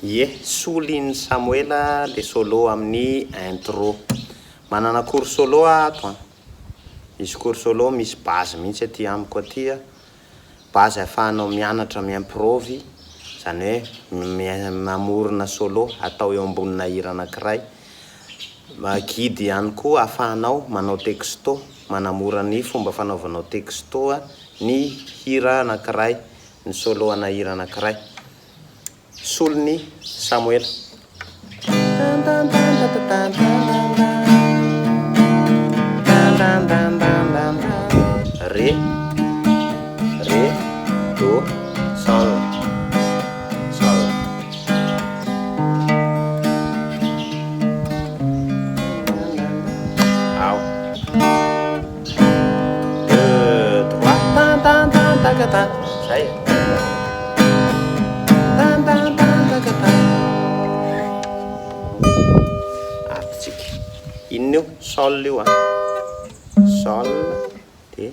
Ye, Soly Samoela le solo amin'ny intro. Manana cours solo ato a. Misy cours solo misy base mihitsy aty amiko aty a. Base ahafahanao mianatra miampirôvy, zany hoe mamorona solo atao eo ambonina hira anankiray. Guide ihany koa ahafahanao manao texto, manamora ny fomba fanaovanao texto ny hira anankiray, ny solo ana hira anankiray. Soly Samoela. Ré, do, sol, sol. Au. 2, 3, tan tan tan tan tan. Zay. Tan tan tan tan tan. Apitsika. Inona io? Sol io a. Sol de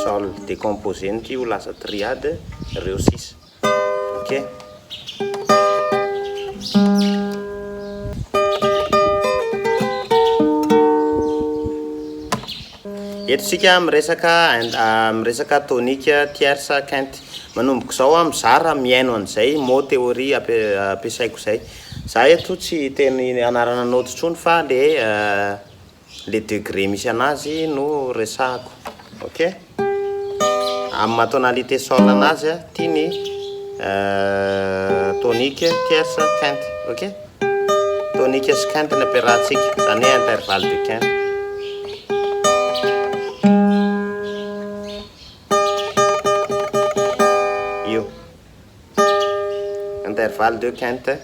sol décomposé ny io lasa triade ireo 6. Ok. Eto sika miresaka tonique tierce quinte. Manomboka zao a mizara miaino an'izay mot théorie ampiasaiko zay. Za eto tsy teny anarana note tsony fa le degré misy anazy no resahako. Ok. Amin'ny matonalité sol anazy ty ny tonique tierce quinte. Ok. Tonique sy quinte ny ampiarahantsika, zany hoe intervalle de quinte. Io intervalle de quinte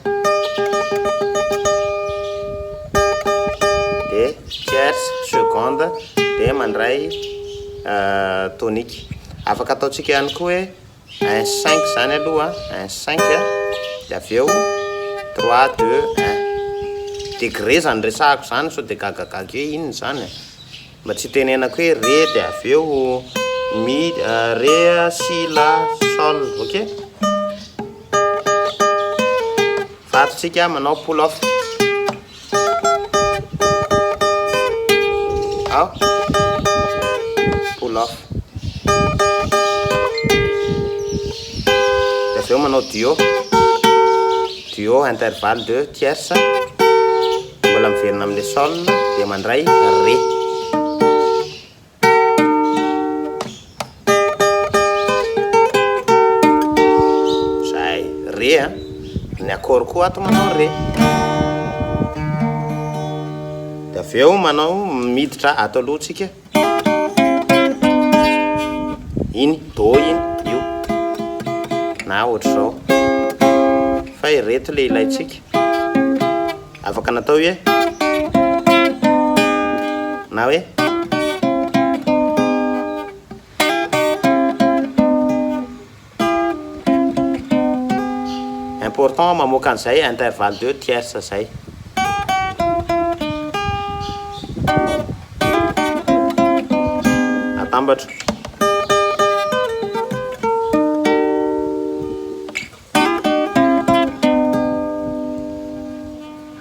de tierce seconde de mandray tonique. Afaka ataotsika ihany koa hoe 1-5 zany aloha, 1-5 de aveo 3-2-1 degré zany resahako zany, so de gagagaga hoe inona zany, mba tsy tenenako hoe ré de aveo mi, ré, si, la, sol. Ok. Fatotsika manao pull off. Ao pull off. De aveo manao duo. Duo intervalle de tierce. Mbola miverina amin'le sol de mandray ré. Zay ré a. Ny accord koa ato manao ré. De aveo manao miditra ato alohatsika. Iny do iny io na ohatr'izao fa ireto le ilaitsika. Afaka natao hoe na hoe important mamoaka an'izay intervalle de tierce zay. Atambatra.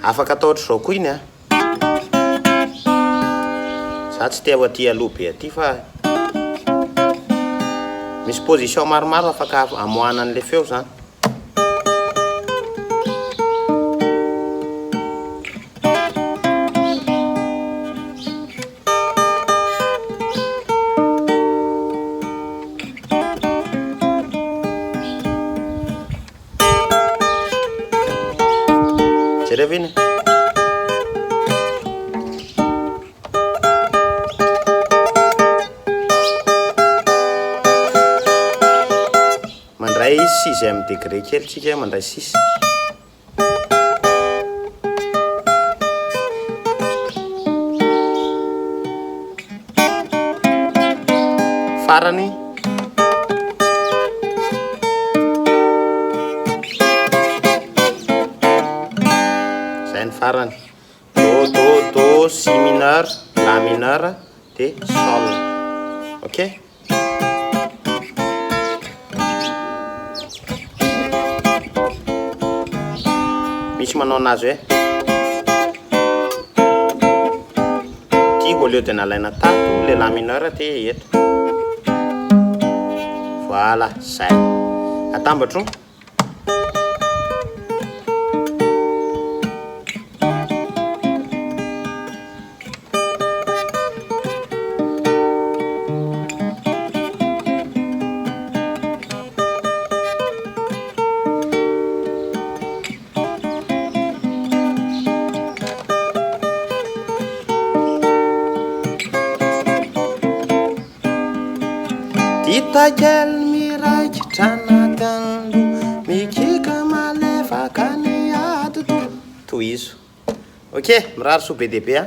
Afaka atao ohatr'izao koa iny a. Za tsy tia aty aloha be aty fa misy position maromaro afaka amoahana an'le feo zany. Jerevina. Mandray 6e degré kely tsika, mandray 6. Farany farany do, si mineur, la mineur de sol. Ok. misy manao anazy hoe tiako au lieu de nalaina tato le la mineur ty eto. Voilà, zay atambatro. Ditakel miraikitra anatando mikika malefaka ny adodo toy izo. Ok, mirary so be dehibe a.